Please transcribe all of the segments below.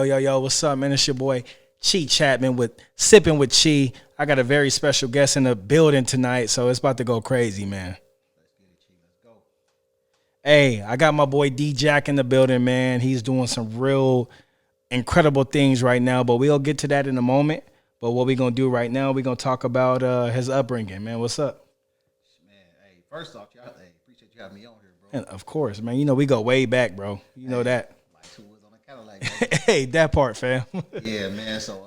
Yo, what's up, man? It's your boy Chee Chatman with Sipping with Chee. I got a very special guest in the building tonight, so it's about to go crazy, man. Let's get it, Chief. Let's go. Hey, I got my boy DEEJACK in the building, man. He's doing some real incredible things right now, but we'll get to that in a moment. But what we gonna do right now, we gonna talk about his upbringing, man. What's up? Man, hey, first off, y'all, hey, appreciate you having me on here, bro. And of course, man. You know we go way back, bro. You know that. Like two wheels on a Cadillac, baby. Hey, that part, fam. Yeah, man. So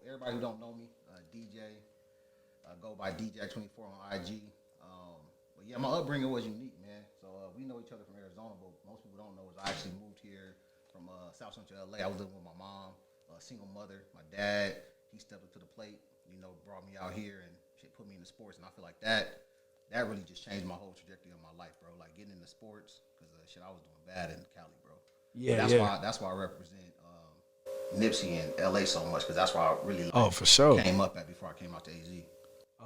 everybody who don't know me, DJ, go by DEEJACK24 on IG. But yeah, my upbringing was unique, man. So we know each other from Arizona, but most people don't know is I actually moved here from South Central LA. I was living with my mom, a single mother. My dad, he stepped up to the plate, brought me out here and shit, put me into sports, and I feel like that really just changed my whole trajectory of my life, bro. Like getting into sports, because shit, I was doing bad in Cali, bro. Yeah, That's why I represent Nipsey in LA so much, because that's why I really for sure came up at before I came out to AZ.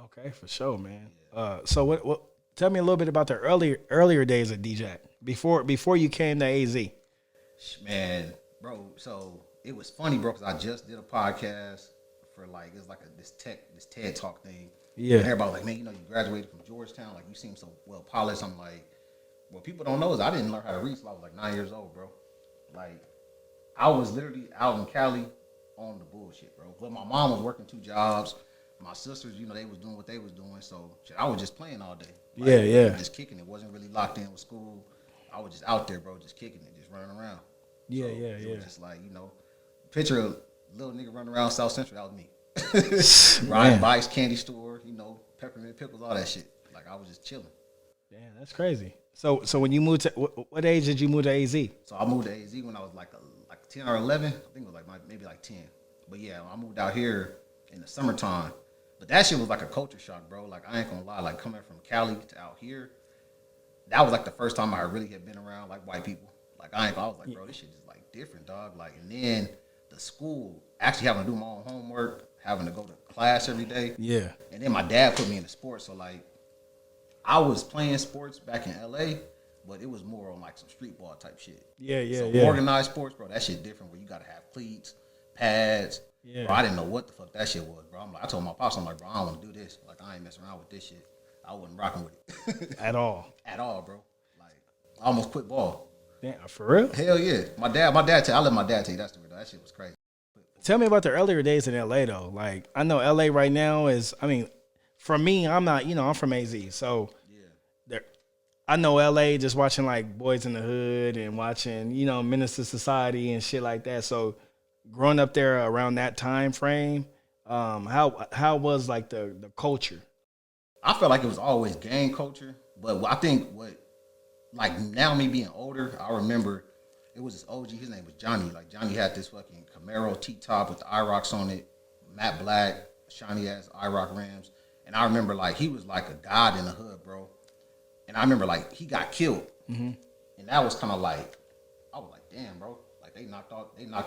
Okay, for sure, man. Yeah. So what? Tell me a little bit about the earlier days of DJAC before you came to AZ. Man, bro. So it was funny, bro, because I just did a podcast for this TED Talk thing. Yeah. And everybody was like, man, you graduated from Georgetown, like you seem so well polished. I'm like, what people don't know is I didn't learn how to read till I was like 9 years old, bro. Like I was literally out in Cali on the bullshit, bro. But my mom was working 2 jobs. My sisters, they was doing what they was doing. So shit, I was just playing all day. Yeah. Just kicking it. Wasn't really locked in with school. I was just out there, bro, just kicking it, just running around. Yeah. It was just like, picture a little nigga running around South Central, that was me. Riding bikes, candy store, peppermint pickles, all that shit. Like I was just chilling. Damn, that's crazy. So when you moved to what age did you move to AZ? So I moved to AZ when I was like 10 or 11. I think it was maybe 10. But yeah, I moved out here in the summertime. But that shit was like a culture shock, bro. Like I ain't gonna lie, like coming from Cali to out here, that was like the first time I really had been around like white people. Like I was like, bro, this shit is like different, dog. Like, and then the school, actually having to do my own homework, having to go to class every day. Yeah. And then my dad put me into sports, so like I was playing sports back in LA, but it was more on like some street ball type shit. Yeah. Organized sports, bro, that shit different where you gotta have cleats, pads. Yeah. Bro, I didn't know what the fuck that shit was, bro. I told my pops, I'm like, bro, I don't want to do this. Like, I ain't messing around with this shit. I wasn't rocking with it. At all. At all, bro. Like, I almost quit ball. Damn, for real? Hell yeah. I let my dad tell you that story, though. That shit was crazy. Tell me about the earlier days in LA though. Like I know LA right now is, for me, I'm not, I'm from AZ, so Yeah. I know LA just watching like Boys in the Hood and watching, Minister Society and shit like that. So growing up there around that time frame, how was like the culture? I felt like it was always gang culture, but I think like now me being older, I remember it was this OG, his name was Johnny. Like Johnny had this fucking Camaro T-top with the IROCs on it, matte black, shiny ass IROC rims. And I remember like he was like a god in the hood, bro. And I remember like he got killed. Mm-hmm. And that was kind of like, I was like, damn, bro. Like they knocked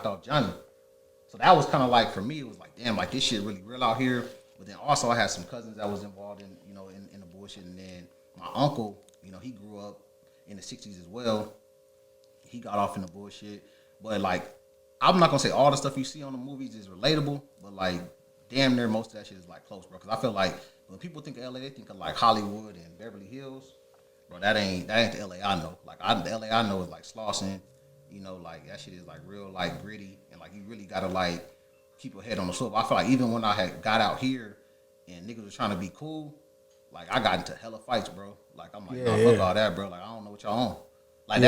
out Johnny. So that was kind of like, for me, it was like, damn, like this shit really real out here. But then also I had some cousins that was involved in, in the bullshit. And then my uncle, he grew up in the 60s as well. He got off in the bullshit. But like, I'm not gonna say all the stuff you see on the movies is relatable, but like damn near most of that shit is like close, bro. Cause I feel like when people think of LA, they think of like Hollywood and Beverly Hills. Bro, that ain't the LA I know. Like the LA I know is like Slauson, like that shit is like real like gritty, and like you really gotta like keep your head on the swivel. I feel like even when I had got out here and niggas was trying to be cool, like I got into hella fights, bro. Like I'm like, fuck all that, bro. Like I don't know what y'all on. Like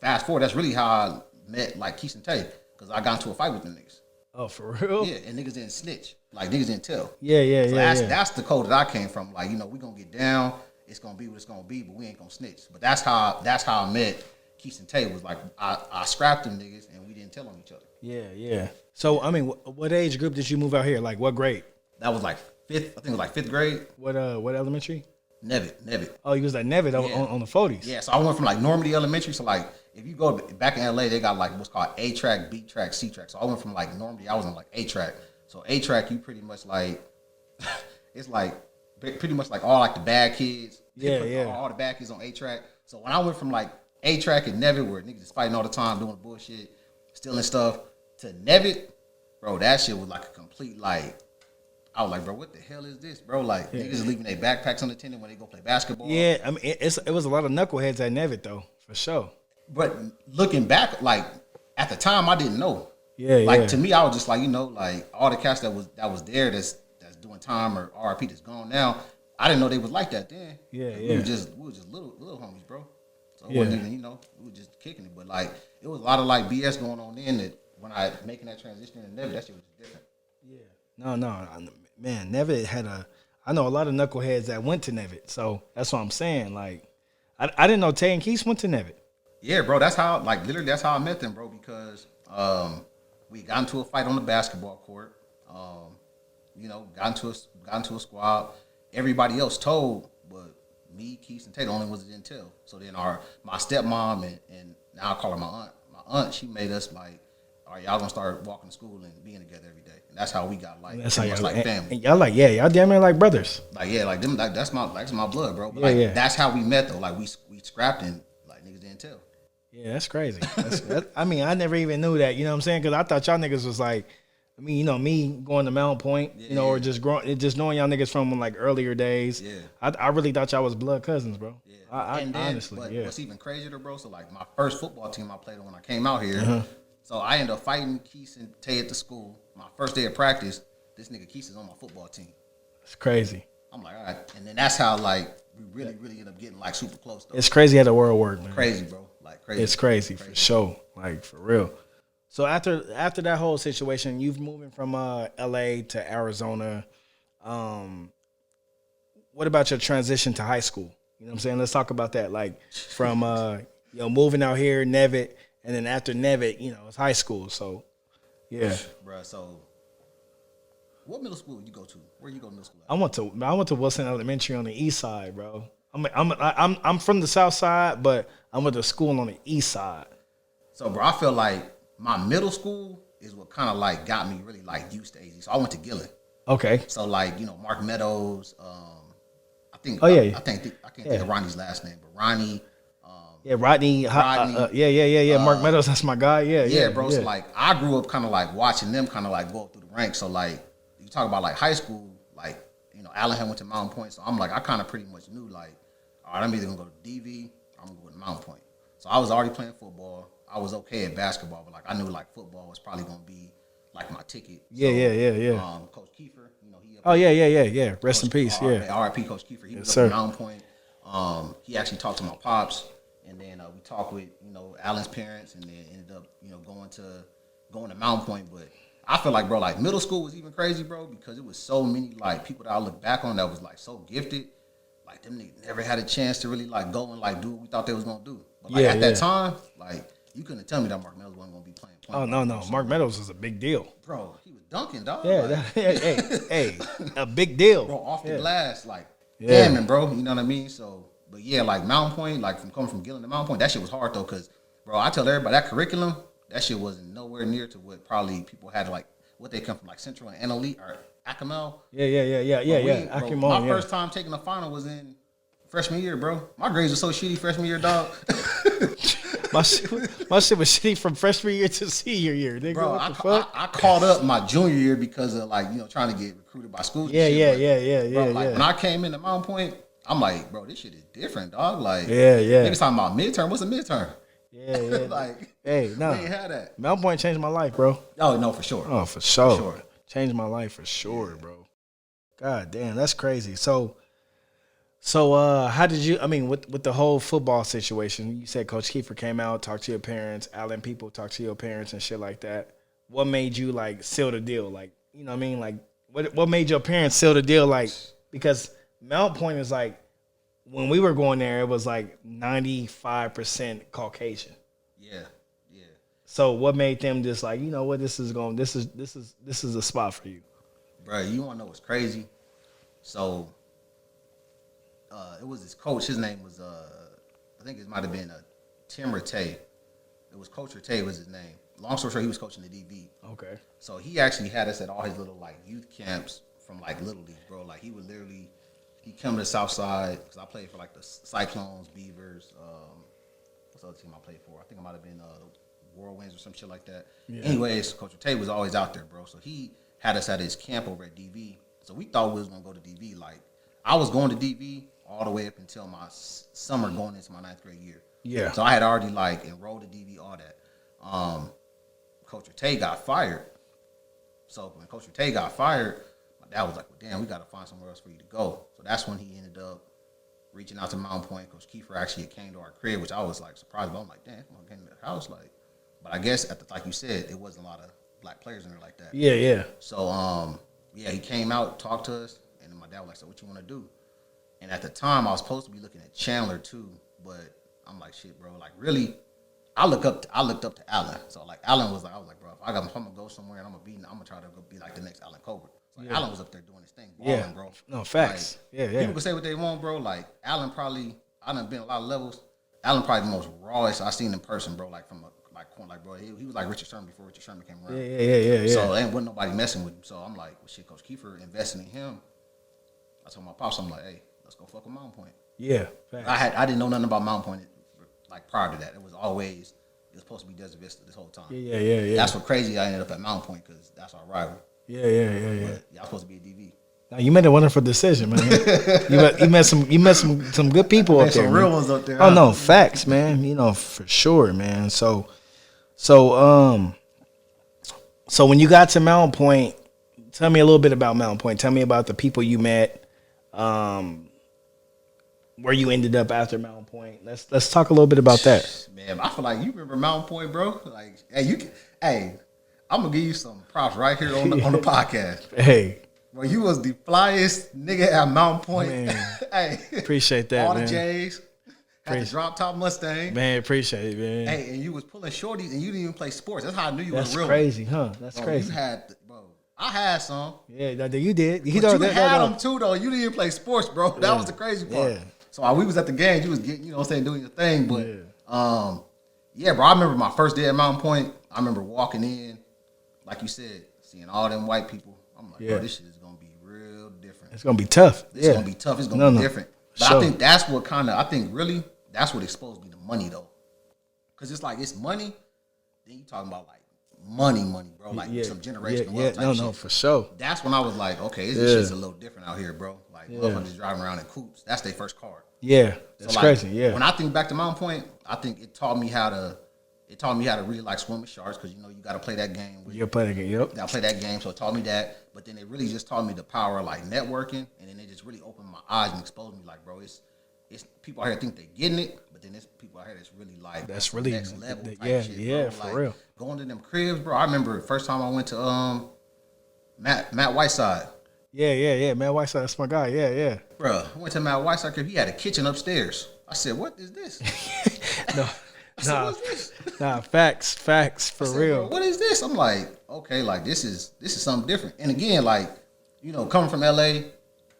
fast forward, that's really how I met like Keith and Tay, because I got into a fight with them niggas. Oh, for real? Yeah, and niggas didn't snitch. Like niggas didn't tell. Yeah. That's the code that I came from. Like, we gonna get down, it's gonna be what it's gonna be, but we ain't gonna snitch. But that's how I met Keith and Tay. Was like I scrapped them niggas and we didn't tell on each other. Yeah. So what age group did you move out here? Like what grade? That was like fifth. I think it was like 5th grade. What elementary? Nevitt. Oh, you was at Nevitt on the 40s. Yeah, so I went from like Normandy Elementary. So like, if you go back in LA, they got like what's called A track, B track, C track. So I went from like Normandy, I was on like A track. So A track, you pretty much like, it's like pretty much like all like the bad kids. Yeah. All the bad kids on A track. So when I went from like A track and Nevitt, where niggas is fighting all the time, doing bullshit, stealing stuff, to Nevitt, bro, that shit was like a complete like. I was like, bro, what the hell is this, bro? Like, niggas is leaving their backpacks unattended when they go play basketball. Yeah, I mean, it was a lot of knuckleheads at Nevitt, though, for sure. But looking back, like, at the time, I didn't know. Yeah, like, to me, I was just like, like, all the cats that was there that's doing time or RIP that's gone now, I didn't know they was like that then. Yeah, like, yeah. We were just little homies, bro. So it wasn't even, we were just kicking it. But, like, it was a lot of, like, BS going on then that when I making that transition in Nevitt, that shit was just different. Yeah. No, man, Nevitt had I know a lot of knuckleheads that went to Nevitt, so that's what I'm saying. Like, I didn't know Tay and Keith went to Nevitt. Yeah, bro, that's how, like, literally that's how I met them, bro, because we got into a fight on the basketball court. Got into a squad. Everybody else told, but me, Keith, and Tay, the only ones that didn't tell. So then my stepmom and now I call her my aunt. My aunt, she made us like, all right, y'all gonna start walking to school and being together every day. And that's how we got like, that's how y'all like family. And y'all like, yeah, y'all damn near like brothers. Like, yeah, like them, like that's my blood, bro. But that's how we met though. Like we scrapped and like niggas didn't tell. Yeah, that's crazy. I mean, I never even knew that. You know what I'm saying? Because I thought y'all niggas was like, I mean, me going to Mount Point, or just knowing y'all niggas from like earlier days. Yeah, I really thought y'all was blood cousins, bro. Yeah, honestly, what's even crazier, bro? So like my first football team I played on when I came out here. So I ended up fighting Keith and Tay at the school. My first day of practice, this nigga Keith is on my football team. It's crazy. I'm like, all right, and then that's how like we really ended up getting like super close. Though. It's crazy how the world works, man. Crazy, bro. Like crazy. It's crazy for sure. Like for real. So after that whole situation, you've moving from LA to Arizona. What about your transition to high school? You know what I'm saying? Let's talk about that. Like from moving out here, Nevitt, and then after Nevitt, it's high school. So yeah, bro. So what middle school did you go to? Where you go to middle school at? I went to Wilson Elementary on the east side, bro. I'm from the south side, but I went to school on the east side. So bro, I feel like my middle school is what kind of like got me really like used to AZ. So I went to Gillen. Okay. So like Mark Meadows. I think. Oh yeah. I can't think of Ronnie's last name, but Ronnie. Rodney. Mark Meadows, that's my guy. Yeah, bro. So like I grew up kind of like watching them kind of like go up through the ranks. So like you talk about like high school, like Allen had went to Mountain Point. So I'm like I kind of pretty much knew like, all right, I'm either gonna go to DV or I'm gonna go to Mountain Point. So I was already playing football. I was okay at basketball, but like I knew like football was probably gonna be like my ticket. So, Coach Kiefer, he Rest in peace. R.I.P. Coach Kiefer. He was up at Mountain Point. He actually talked to my pops, and then we talked with Allen's parents, and then ended up going to Mountain Point. But I feel like, bro, like middle school was even crazy, bro, because it was so many like people that I look back on that was like so gifted. Like them niggas never had a chance to really like go and like do what we thought they was gonna do. But like at that time, like you couldn't tell me that Mark Meadows wasn't gonna be playing. Oh no, Mark Meadows was a big deal, bro. He was dunking, dog. Yeah, like, a big deal, bro. Off the glass, like damn, bro. You know what I mean? So, but yeah, like Mountain Point, like from coming from Gillen to Mountain Point, that shit was hard though, cause bro, I tell everybody that curriculum, that shit wasn't nowhere near to what probably people had like what they come from, like Central and Elite or Acamel. Acamel. My first time taking the final was in freshman year, bro. My grades were so shitty freshman year, dog. my shit was shitty from freshman year to senior year, nigga. Bro, I caught up my junior year because of like trying to get recruited by schools. When I came into Mountain Point, I'm like, bro, this shit is different, dog. Like, niggas talking about midterm. What's a midterm? Like, hey, no, we ain't had that. Mountain Point changed my life, bro. Oh no, for sure. Oh, for sure. Changed my life for sure, bro. God damn, that's crazy. So how did you? I mean, with the whole football situation, you said Coach Kiefer came out, talked to your parents, Allen people talked to your parents and shit like that. What made you like seal the deal? Like, you know what I mean? Like, what made your parents seal the deal? Like, because Mount Point is like, when we were going there, it was like 95% Caucasian. Yeah. So what made them just like, you know what, this is a spot for you, bro? You want to know what's crazy? So. It was this coach. His name was I think it might have been Tim Rattay. It was Coach Rattay was his name. Long story short, he was coaching the DB. Okay. So he actually had us at all his little like youth camps from like little league, bro. Like he would literally come to the South Side because I played for like the Cyclones, Beavers. What's the other team I played for? I think it might have been Whirlwinds or some shit like that. Yeah. Anyways, Coach Tay was always out there, bro. So he had us at his camp over at DV. So we thought we was gonna go to DV. Like I was going to DV all the way up until my summer going into my 9th grade year. Yeah. So I had already like enrolled to DV, all that. Coach Tay got fired. So when Coach Tay got fired, my dad was like, well, damn, we got to find somewhere else for you to go. So that's when he ended up reaching out to Mountain Point. Coach Kiefer actually came to our crib, which I was like surprised about. I'm like, damn, come on, get in the house. Like, but I guess like you said, it wasn't a lot of black players in there like that. Yeah, yeah. So yeah, he came out, talked to us, and then my dad was like, so what you want to do? And at the time, I was supposed to be looking at Chandler too, but I'm like, shit, bro. Like, really, I looked up to Allen. So like, Allen was like, I was like, bro, if I'm gonna go somewhere and I'm gonna try to go be like the next Allen Colbert. So like, Allen was up there doing his thing, balling, bro. No facts. Like, people can say what they want, bro. Like Allen probably, I done been a lot of levels. Allen probably the most rawest I seen in person, bro. Like from like bro, he was like Richard Sherman before Richard Sherman came around. Yeah. So ain't wasn't nobody messing with him. So I'm like, well, shit, Coach Kiefer investing in him. I told my pops, I'm like, hey, let's go fuck with Mountain Point. Yeah. Facts. I didn't know nothing about Mountain Point like prior to that. It was supposed to be Desert Vista this whole time. Yeah. That's what crazy I ended up at Mountain Point because that's our rival. Yeah. But y'all supposed to be a DV. Now, you made a wonderful decision, man. you met some good people up there. Some real ones up there. Oh no, facts, man. You know, for sure, man. So when you got to Mountain Point, tell me a little bit about Mountain Point. Tell me about the people you met, where you ended up after Mountain Point. Let's talk a little bit about that. Man, I feel like you remember Mountain Point, bro. Like, hey, I'm gonna give you some props right here on the podcast. Hey, bro, you was the flyest nigga at Mountain Point. Man, hey, appreciate that. All man. the J's. Had the drop top Mustang. Man, appreciate it, man. Hey, and you was pulling shorties and you didn't even play sports. That's how I knew you That's were real. Crazy, huh? That's bro, crazy. You had, bro. I had some. Yeah, you did. You had them too, though. You didn't even play sports, bro. That was the crazy part. Yeah. So while we was at the game, you was getting, you know what I'm saying, doing your thing. But yeah, bro. I remember my first day at Mountain Point. I remember walking in, like you said, seeing all them white people. I'm like, bro, this shit is gonna be real different. It's gonna be tough. It's gonna be tough. It's gonna be different. But sure. I think that's what really that's what exposed me to money though. Cause it's like it's money. Then you talking about like money, bro. Like some generational wealth type shit. No, for sure. That's when I was like, okay, this shit's a little different out here, bro. Like motherfuckers driving around in coupes. That's their first car. Yeah, that's so, crazy. Yeah. When I think back to Mountain Point, I think it taught me how to really like swim with sharks because you know you got to play that game. You play that game. Yep. I play that game, so it taught me that. But then it really just taught me the power of like networking, and then it just really opened my eyes and exposed me like, bro, it's people out here think they're getting it, but then there's people out here that's really like that's really next level type shit, bro. Like, for real. Going to them cribs, bro. I remember the first time I went to Matt Whiteside. Yeah. Matt Whiteside, that's my guy. Yeah. Bro, I went to Matt Whiteside crib. He had a kitchen upstairs. I said, "What is this?" Nah, facts for real. Bro, what is this? I'm like, okay, like this is something different. And again, like, you know, coming from LA,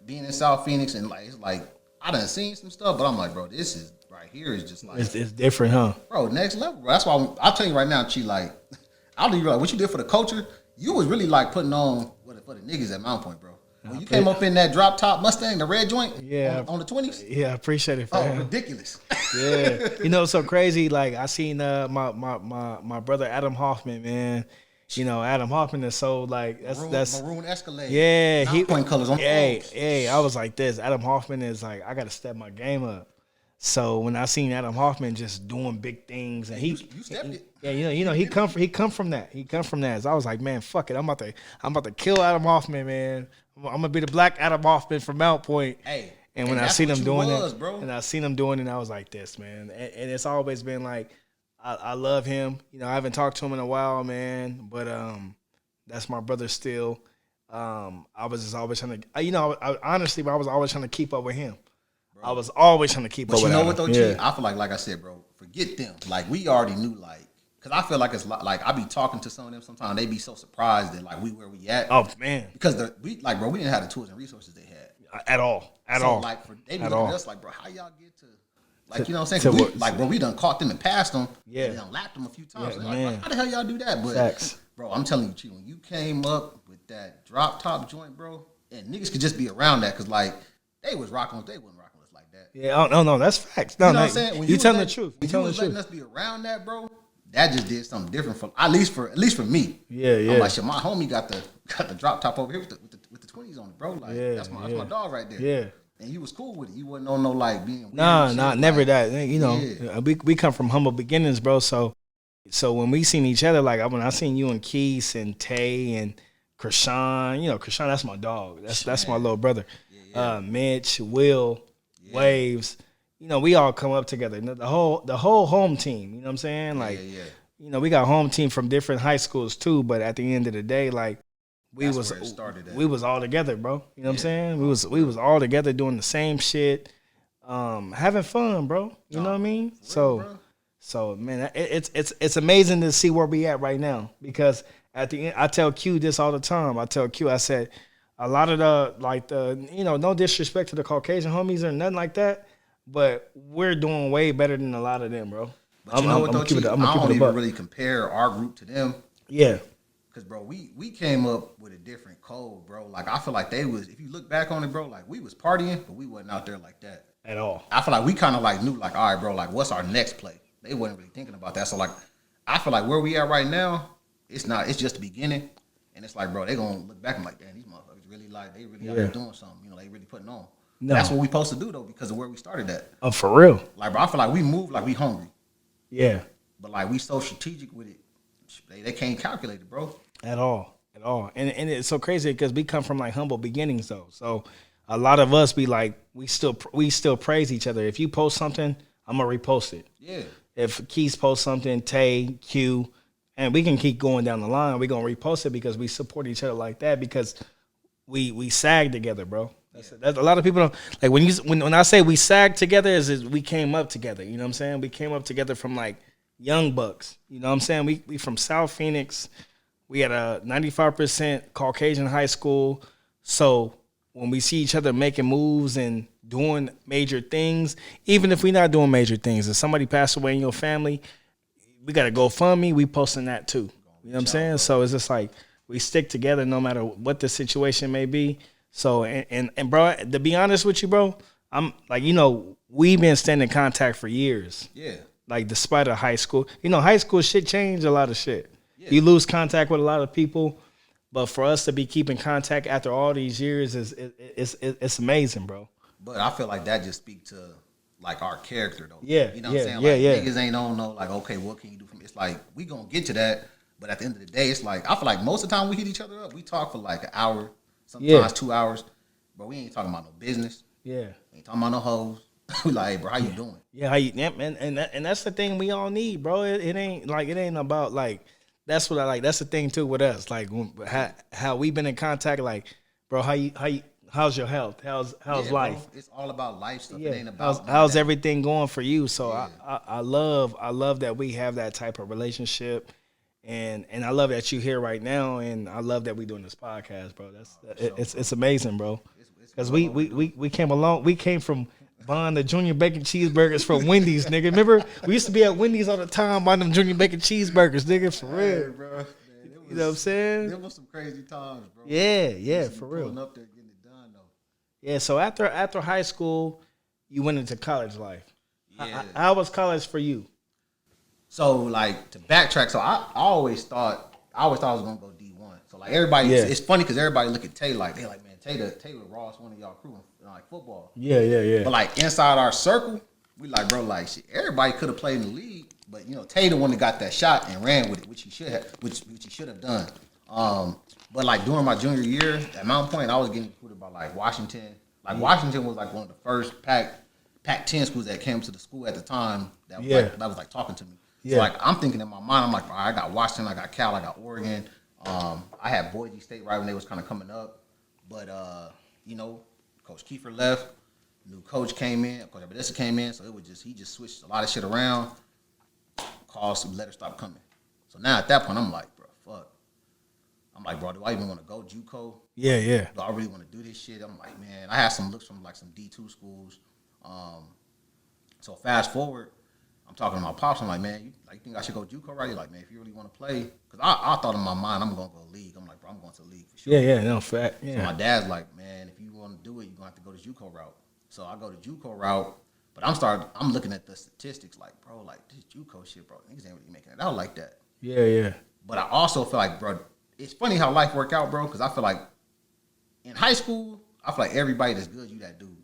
being in South Phoenix, and like it's like I done seen some stuff, but I'm like, bro, this is right here is just like it's different, huh? Bro, next level, bro. That's why I'll tell you right now, Chee, like I don't even realize what you did for the culture. You was really like putting on for the niggas at Mountain Point, bro. When you came up in that drop top Mustang, the red joint, on the 20s. Yeah, I appreciate it, fam. Oh, ridiculous. Yeah, you know, it's so crazy. Like I seen my brother Adam Hoffman, man. You know, Adam Hoffman is so like that's maroon Escalade. Yeah, he point colors on. Hey, I was like this. Adam Hoffman is like I got to step my game up. So when I seen Adam Hoffman just doing big things, and you stepped it. Yeah, you know, he come from that. He come from that. So I was like, man, fuck it. I'm about to kill Adam Hoffman, man. I'm gonna be the black Adam Hoffman from Mount Point. Hey, and when I seen him doing it, and I seen him doing it, I was like this, man. And it's always been like, I love him. You know, I haven't talked to him in a while, man. But that's my brother still. I was just always trying to, you know, honestly, I was always trying to keep up with him. Bro. I was always trying to keep up with him. But you know what though, Chee? I feel like I said, bro, forget them. Like we already knew, like. Cause I feel like it's like I be talking to some of them sometimes. They be so surprised that like we where we at. Oh man! Because we didn't have the tools and resources they had at all. Like they be looking at us like, bro, how y'all get to like you know what I'm saying? Bro, we done caught them and passed them. Yeah, and done lapped them a few times. Yeah, man. Like, how the hell y'all do that? But facts. Bro, I'm telling you, Chee, when you came up with that drop top joint, bro, and niggas could just be around that because like they wasn't rocking with us like that. Yeah, no, that's facts. No, you know what I'm saying? You telling the truth. You telling the truth. Letting us be around that, bro. that just did something different for at least for me. Yeah, yeah. I'm like, shit, my homie got the drop top over here with the 20s on it, bro. Like that's my dog right there. Yeah. And he was cool with it. He wasn't on no like being weird. Nah, never like, that. You know, we come from humble beginnings, bro. So when we seen each other, like when I seen you and Keith and Tay and Krishan, you know, Krishan, that's my dog. That's my little brother. Mitch, Will, Waves. You know, we all come up together. The whole home team. You know what I'm saying? Like, you know, we got home team from different high schools too. But at the end of the day, like, we was all together, bro. You know what I'm saying? We was all together doing the same shit, having fun, bro. You know what I mean? So man, it's amazing to see where we at right now, because at the end, I tell Q this all the time. I tell Q, I said, a lot of the you know, no disrespect to the Caucasian homies or nothing like that, but we're doing way better than a lot of them, bro. But you know what though, Chief? I don't even really compare our group to them. Yeah. Cause bro, we came up with a different code, bro. Like I feel like they was, if you look back on it, bro, like we was partying, but we wasn't out there like that at all. I feel like we kind of like knew, like, all right, bro, like what's our next play? They wasn't really thinking about that. So like, I feel like where we at right now, it's just the beginning, and it's like, bro, they gonna look back and like, damn, these motherfuckers really like they really out there doing something. You know, they really putting on. No. That's what we supposed to do though, because of where we started at. Oh, for real. Like, bro, I feel like we move like we hungry. Yeah. But like we so strategic with it, they can't calculate it, bro. At all. And it's so crazy because we come from like humble beginnings though. So a lot of us be like, we still praise each other. If you post something, I'm gonna repost it. Yeah. If Keith posts something, Tay, Q, and we can keep going down the line, we're gonna repost it because we support each other like that, because we sag together, bro. That's a lot of people don't like when I say we sag together is we came up together. You know what I'm saying? We came up together from like young bucks. You know what I'm saying? We from South Phoenix. We had a 95% Caucasian high school. So when we see each other making moves and doing major things, even if we're not doing major things, if somebody passed away in your family, we got to GoFundMe, we posting that too. You know what I'm saying? So it's just like we stick together no matter what the situation may be. So, and bro, to be honest with you, bro, I'm like, you know, we've been staying in contact for years. Yeah. Like despite of high school. You know, high school shit changed a lot of shit. Yeah. You lose contact with a lot of people, but for us to be keeping contact after all these years it's amazing, bro. But I feel like that just speaks to like our character, though. Yeah, you know what I'm saying? Like niggas ain't on no like, okay, what can you do for me? It's like we gonna get to that, but at the end of the day, it's like I feel like most of the time we hit each other up, we talk for like an hour, sometimes 2 hours, but we ain't talking about no business. Yeah, we ain't talking about no hoes. We like, hey, bro, how you doing? Yeah, and that's the thing we all need, bro. It ain't about like. That's what I like. That's the thing too with us. Like how we been in contact. Like, bro, how's your health? How's life? Bro, it's all about life stuff. Yeah. It ain't about how's everything going for you? So I love that we have that type of relationship, and I love that you here right now, and I love that we doing this podcast, bro. It's amazing, bro. Because we came along. We came from buying the junior bacon cheeseburgers from Wendy's, nigga. Remember, we used to be at Wendy's all the time buying them junior bacon cheeseburgers, nigga, for real. Hey, bro. Man, you know what I'm saying? There was some crazy times, bro. Yeah, for real. Pulling up there getting it done, though. Yeah, so after high school, you went into college life. Yeah. How was college for you? So, like, to backtrack, so I always thought I was gonna go D1. So, like, everybody, it's funny because everybody look at Tay like, they like, man, Taylor Ross, one of y'all crew in like football. Yeah. But like inside our circle, we like, bro, like shit. Everybody could have played in the league, but you know, Taylor one that got that shot and ran with it, which he should have done. But like during my junior year at Mount Point, I was getting recruited by like Washington. Like Washington was like one of the first Pac-10 schools that came to the school at the time that was like talking to me. Yeah. So like I'm thinking in my mind, I'm like, all right, I got Washington, I got Cal, I got Oregon. I had Boise State right when they was kind of coming up. But, you know, Coach Kiefer left. New coach came in. Coach Abedessa came in. So it was he just switched a lot of shit around. Calls, let her stop coming. So now at that point, I'm like, bro, fuck. I'm like, bro, do I even want to go JUCO? Yeah. Do I really want to do this shit? I'm like, man, I had some looks from like some D2 schools. So fast forward, I'm talking to my pops. I'm like, man, you think I should go JUCO, right? He's like, man, if you really want to play. Because I thought in my mind, I'm going to go league. I'm like, bro, I'm going to league for sure. Yeah, no, fact. Yeah. So my dad's like, man, if you want to do it, you're going to have to go the JUCO route. So I go the JUCO route. But I'm looking at the statistics like, bro, like this JUCO shit, bro. Niggas ain't really making it out like that. Yeah, yeah. But I also feel like, bro, it's funny how life work out, bro, because I feel like in high school, I feel like everybody that's good, you that dude.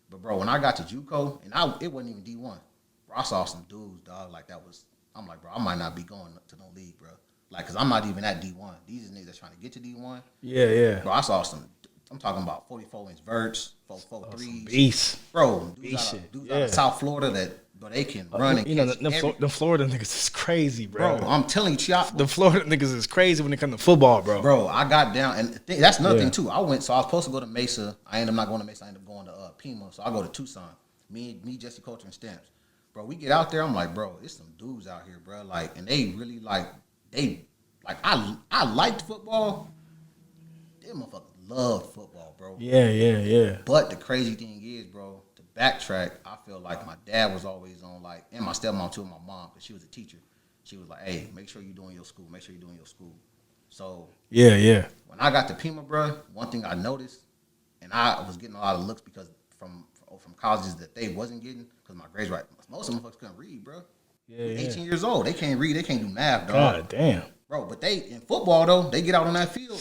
But, bro, when I got to JUCO, and it wasn't even D1, bro, I saw some dudes, dog, like that was, I'm like, bro, I might not be going to no league, bro. Like, because I'm not even at D1. These are niggas that's trying to get to D1. Yeah, yeah. Bro, I saw some, I'm talking about 44-inch verts, 4.43s. Beast. Bro, Beast dudes out of South Florida that, bro, they can run and catch the Florida niggas is crazy, bro. Bro, I'm telling you, the Florida niggas is crazy when it comes to football, bro. Bro, I got down, and that's another thing, too. So I was supposed to go to Mesa. I ended up not going to Mesa. I ended up going to Pima. So I go to Tucson. Me, Jesse Coulter, and Stamps. Bro, we get out there. I'm like, bro, there's some dudes out here, bro. Like, and they really, I liked football. Them motherfuckers love football, bro. Yeah, yeah, yeah. But the crazy thing is, bro, to backtrack, I feel like my dad was always on, like, and my stepmom, too, and my mom, because she was a teacher. She was like, hey, make sure you're doing your school. Make sure you're doing your school. So, yeah, yeah. When I got to Pima, bro, one thing I noticed, and I was getting a lot of looks because from colleges that they wasn't getting, because my grades right. Most of them folks couldn't read, bro. Yeah, 18 years old. They can't read. They can't do math, dog. God damn. Bro, but they, in football, though, they get out on that field.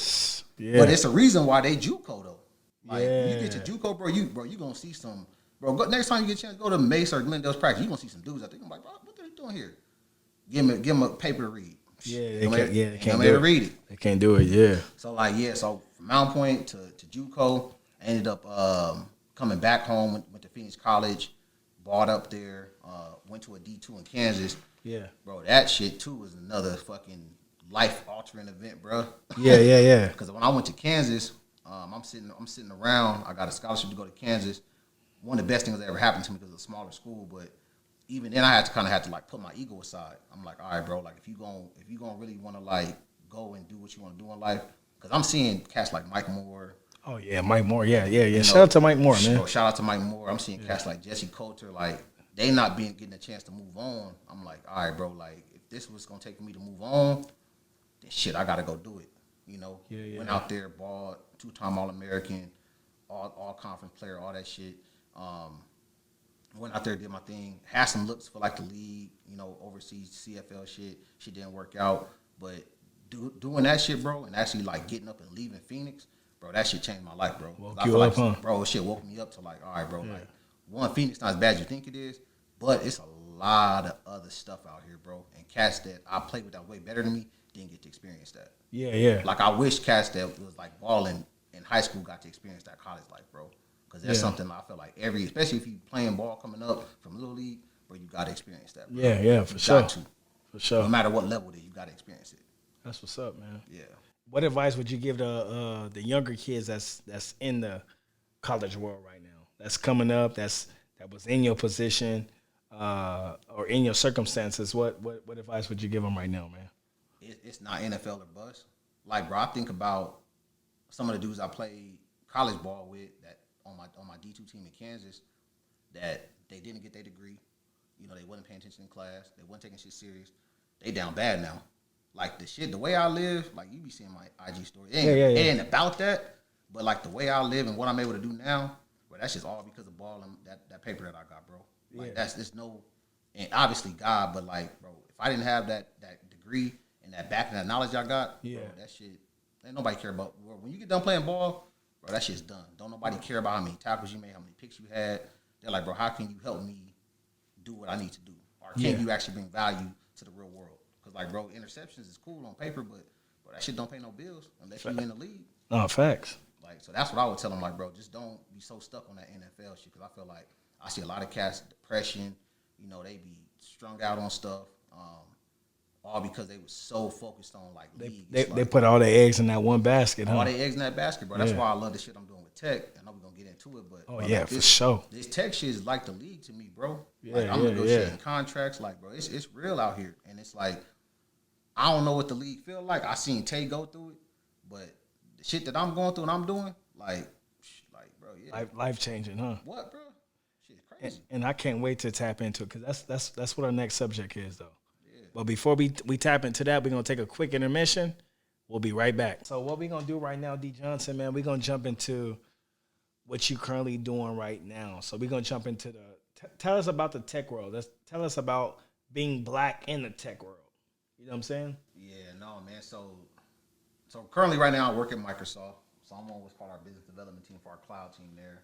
Yeah. But it's a reason why they JUCO, though. Like, yeah. When you get to JUCO, bro, you going to see some, bro, next time you get a chance, go to Mesa or Glendale's practice, you going to see some dudes out there. I'm like, bro, what are they doing here? Give them a paper to read. Yeah, they can't do it. Read it. They can't do it, yeah. So, like, so from Mount Point to JUCO, I ended up coming back home, went to Phoenix College, bought up there, went to a D2 in Kansas. Yeah. Bro, that shit, too, was another fucking life-altering event, bro. Yeah, yeah, yeah. Because when I went to Kansas, I'm sitting around. I got a scholarship to go to Kansas. One of the best things that ever happened to me because it's a smaller school, but even then I had to like put my ego aside. I'm like, all right, bro, like if you gonna really want to like go and do what you want to do in life, because I'm seeing cats like Mike Moore. Oh yeah, Mike Moore. Yeah. Shout out to Mike Moore, man. Bro, shout out to Mike Moore. I'm seeing cats like Jesse Coulter, like they not getting a chance to move on. I'm like, all right, bro, like if this was gonna take me to move on, then shit, I gotta go do it. You know, went out there, balled, 2-time All-American, all conference player, all that shit. Went out there, did my thing, had some looks for like the league, you know, overseas CFL shit. Shit didn't work out, but doing that shit, bro, and actually like getting up and leaving Phoenix, bro, that shit changed my life, bro. Woke you up, huh? Bro, shit woke me up to like, all right, bro, like one, Phoenix not as bad as you think it is, but it's a lot of other stuff out here, bro. And cats that I played with that way better than me didn't get to experience that. Yeah, yeah. Like I wish cats that was like balling in high school got to experience that college life, bro. Because that's something I feel like especially if you playing ball coming up from Little League, bro, you got to experience that, bro. Yeah, for sure. For sure. No matter what level it is, you got to experience it. That's what's up, man. Yeah. What advice would you give the younger kids that's in the college world right now? That's coming up, that was in your position or in your circumstances. What advice would you give them right now, man? It's not NFL or bust. Like, bro, I think about some of the dudes I played college ball with that on my D2 team in Kansas that they didn't get their degree. You know, they wasn't paying attention in class. They wasn't taking shit serious. They down bad now. Like, the way I live, like, you be seeing my IG story. It ain't about that, but, like, the way I live and what I'm able to do now, bro, that's just all because of ball and that paper that I got, bro. Like, there's no, and obviously God, but, like, bro, if I didn't have that degree and that back and that knowledge I got, bro, that shit, ain't nobody care about. Bro, when you get done playing ball, bro, that shit's done. Don't nobody care about how many tackles you made, how many picks you had. They're like, bro, how can you help me do what I need to do? Or can you actually bring value to the real world? Because, like, bro, interceptions is cool on paper, but that shit don't pay no bills unless you're in the league. Oh, facts. Like, so that's what I would tell them, like, bro, just don't be so stuck on that NFL shit, because I feel like I see a lot of cats, depression, you know, they be strung out on stuff, all because they was so focused on, like, league. They put all their eggs in that one basket, huh? All their eggs in that basket, bro. That's why I love the shit I'm doing with tech. I know we're going to get into it, but. Oh, bro, yeah, like for sure. This tech shit is like the league to me, bro. Yeah, like, I'm negotiating contracts. Like, bro, it's real out here. And it's like, I don't know what the league feel like. I seen Tay go through it, but the shit that I'm going through and I'm doing, like, bro, yeah. Life changing, huh? What, bro? Shit's crazy. And I can't wait to tap into it, because that's what our next subject is, though. Yeah. But before we tap into that, we're going to take a quick intermission. We'll be right back. So what we're going to do right now, D. Johnson, man, we're going to jump into what you currently doing right now. So we're going to jump into tell us about the tech world. Tell us about being black in the tech world. You know what I'm saying? Yeah, no, man. So currently, right now, I work at Microsoft. So I'm on what's called our business development team for our cloud team there.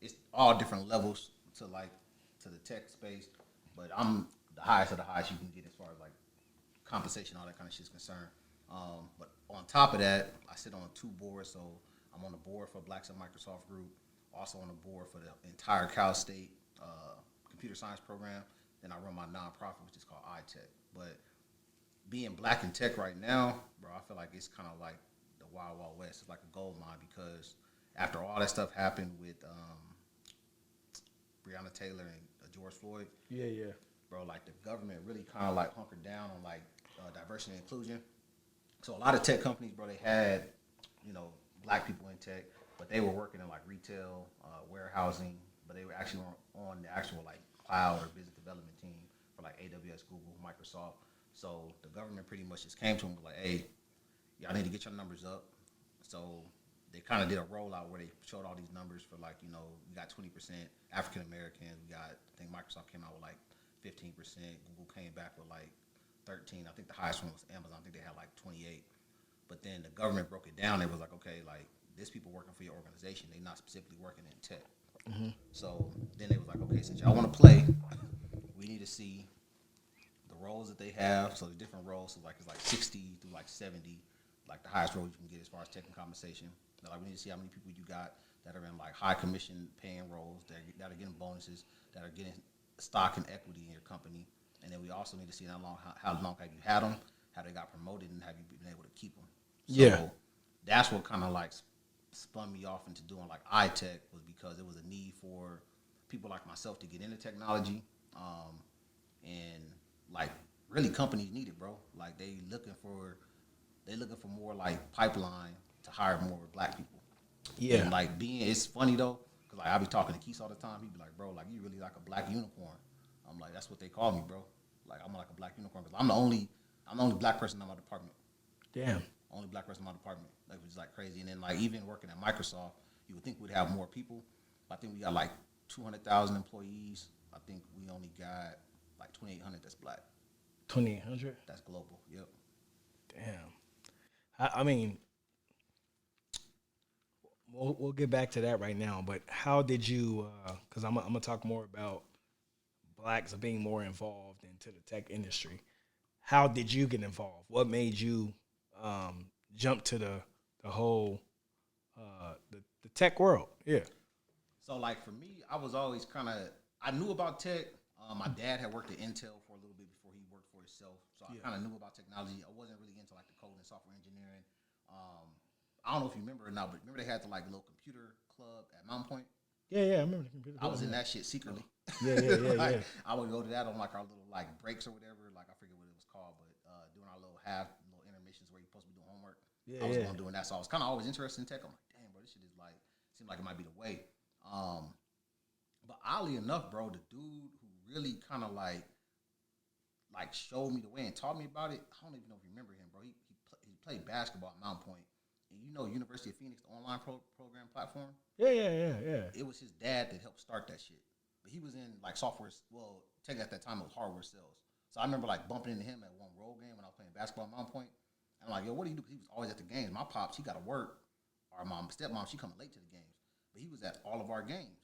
It's all different levels to the tech space, but I'm the highest of the highest you can get as far as like compensation, all that kind of shit is concerned. But on top of that, I sit on 2 boards. So I'm on the board for Blacks at Microsoft Group, also on the board for the entire Cal State computer science program. Then I run my nonprofit, which is called iTech. But being black in tech right now, bro, I feel like it's kind of like the wild, wild west. It's like a gold mine because after all that stuff happened with Breonna Taylor and George Floyd, Yeah. bro, like the government really kind of like hunkered down on like diversity and inclusion. So a lot of tech companies, bro, they had, black people in tech, but they were working in like retail, warehousing, but they were actually on the actual like cloud or business development team for like AWS, Google, Microsoft. So the government pretty much just came to them like, hey, y'all need to get your numbers up. So they kind of did a rollout where they showed all these numbers for like, we got 20% African Americans. We got, I think Microsoft came out with like 15%. Google came back with like 13. I think the highest one was Amazon. I think they had like 28. But then the government broke it down. It was like, okay, like there's people working for your organization. They're not specifically working in tech. Mm-hmm. So then they was like, okay, since y'all want to play, we need to see the roles that they have. So the different roles, so like it's like 60 through like 70, like the highest role you can get as far as tech and compensation. They're like, we need to see how many people you got that are in like high commission paying roles, that are getting bonuses, that are getting stock and equity in your company. And then we also need to see how long have you had them, how they got promoted, and have you been able to keep them. So that's what kind of like spun me off into doing like iTech, was because there was a need for people like myself to get into technology, and like really companies need it, bro. Like they looking for more like pipeline to hire more black people. Yeah, and like it's funny though, cause like I be talking to Keith all the time. He be like, bro, like you really like a black unicorn. I'm like, that's what they call me, bro. Like I'm like a black unicorn because I'm the only black person in my department. Damn. Only black person in my department. Like, which is like crazy. And then like even working at Microsoft, you would think we'd have more people. But I think we got like 200,000 employees. I think we only got like 2,800 that's black. 2,800? That's global. Yep. Damn. I mean, we'll get back to that right now. But how did you? Because I'm gonna talk more about blacks being more involved into the tech industry. How did you get involved? What made you jump to the whole the tech world? Yeah. So like for me, I was always I knew about tech. My dad had worked at Intel for a little bit before he worked for himself, so I kind of knew about technology. I wasn't really into like the code and software engineering. I don't know if you remember or not, but remember they had the like little computer club at Mountain Point? Yeah, I remember the computer club. I was in that shit secretly. Yeah. I would go to that on like our little like breaks or whatever. Like I forget what it was called, but doing our little intermissions where you're supposed to be doing homework. I was going doing that, so I was kind of always interested in tech. I'm like, damn, bro, this shit is like seemed like it might be the way. But oddly enough, bro, the dude who really kind of like showed me the way and taught me about it, I don't even know if you remember him, bro. He played basketball at Mount Point. And University of Phoenix, the online program platform? Yeah. It was his dad that helped start that shit. But he was in like software, technically at that time it was hardware sales. So I remember like bumping into him at one road game when I was playing basketball at Mount Point. And I'm like, yo, what do you do? Because he was always at the games. My pops, he got to work. Or my stepmom, she coming late to the games. But he was at all of our games.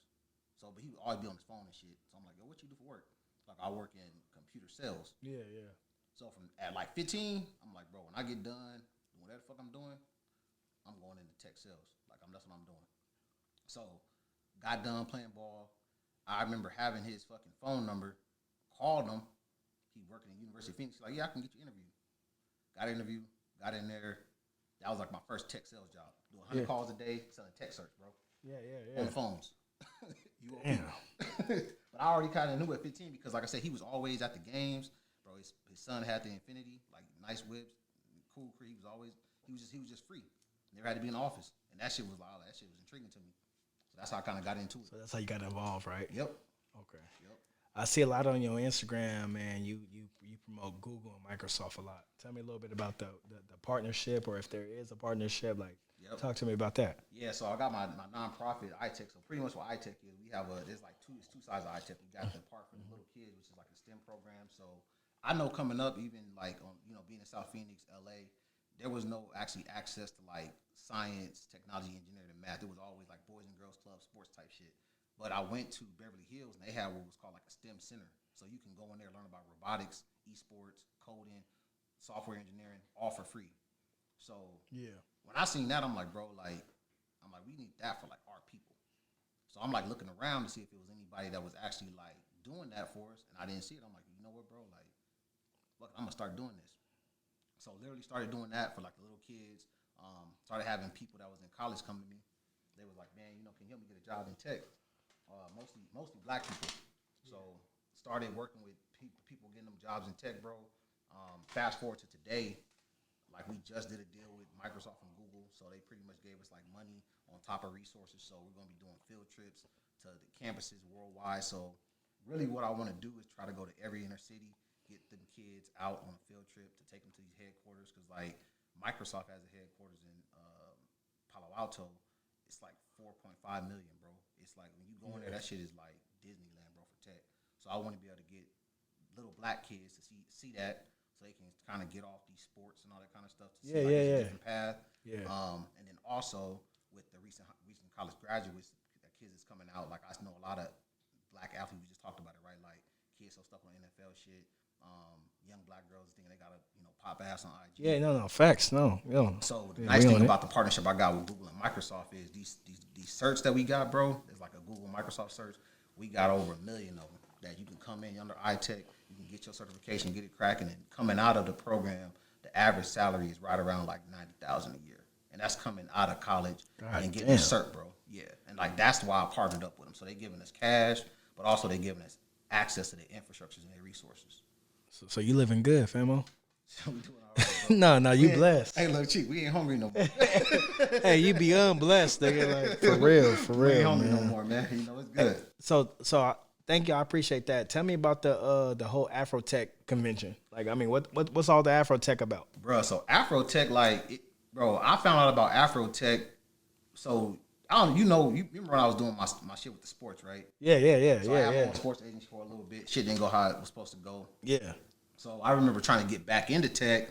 So, but he would always be on his phone and shit. So I'm like, yo, what you do for work? Like, I work in computer sales. Yeah. So from at like 15, I'm like, bro, when I get done doing whatever the fuck I'm doing, I'm going into tech sales. Like, that's what I'm doing. So, got done playing ball. I remember having his fucking phone number. Called him. He working at University of Phoenix. He's like, yeah, I can get you an interview. Got an interview. Got in there. That was like my first tech sales job. Doing 100 calls a day, selling tech search, bro. Yeah. On the phones. But I already kind of knew at 15 because, like I said, he was always at the games, bro. His son had the Infinity, like nice whips, cool crib. He was just free. Never had to be in the office, and that shit was intriguing to me. So that's how I kind of got into it. So that's how you got involved, right? Yep. Okay. Yep. I see a lot on your Instagram, man. You promote Google and Microsoft a lot. Tell me a little bit about the partnership, or if there is a partnership. Like, Yep. talk to me about that. Yeah, so I got my nonprofit iTech. So pretty much what iTech is, we have there's like it's two sides of iTech. We got the part for the little kids, which is like a STEM program. So I know coming up, even like on being in South Phoenix, LA, there was no actually access to like science, technology, engineering, and math. It was always like boys and girls club, sports type shit. But I went to Beverly Hills and they had what was called like a STEM center. So you can go in there and learn about robotics, esports, coding, software engineering, all for free. So Yeah. when I seen that, I'm like, bro, like, we need that for like our people. So I'm like looking around to see if it was anybody that was actually like doing that for us, and I didn't see it. I'm like, you know what, bro, like, look, I'm gonna start doing this. So literally started doing that for like the little kids. Started having people that was in college come to me. They was like, man, can you help me get a job in tech? Mostly black people. So started working with people getting them jobs in tech, bro. Fast forward to today, like we just did a deal with Microsoft and Google, so they pretty much gave us like money on top of resources. So we're gonna be doing field trips to the campuses worldwide. So really, what I want to do is try to go to every inner city, get them kids out on a field trip to take them to these headquarters. Because like Microsoft has a headquarters in Palo Alto. It's like 4.5 million, bro. It's like when you go in there, that shit is like Disneyland, bro, for tech. So I want to be able to get little black kids to see that, so they can kind of get off these sports and all that kind of stuff to see like it's a different path. Yeah. And then also with the recent college graduates, the kids that's coming out, like I know a lot of black athletes. We just talked about it, right? Like kids so stuck on NFL shit. Young black girls thinking they gotta pop ass on IG. Yeah, no, facts, no. So the nice thing about the partnership I got with Google and Microsoft is these certs that we got, bro. It's like a Google Microsoft search. We got over 1 million of them that you can come in under iTech. You can get your certification, get it cracking, and coming out of the program, the average salary is right around like $90,000 a year, and that's coming out of college and getting a cert, bro. Yeah, and like that's why I partnered up with them. So they giving us cash, but also they giving us access to their infrastructures and their resources. So you living good, famo? We doing all right, bro. No, you blessed. Hey, look, Chee, we ain't hungry no more. Hey, you be unblessed, nigga. Like, for real, We ain't hungry man. no more, man. It's good. So thank you. I appreciate that. Tell me about the whole Afrotech convention. Like, I mean, what's all the Afrotech about? Bro, so Afrotech, bro, I found out about Afrotech. So I don't, you remember when I was doing my shit with the sports, right? Yeah. So I had my own sports agency for a little bit. Shit didn't go how it was supposed to go. Yeah. So I remember trying to get back into tech.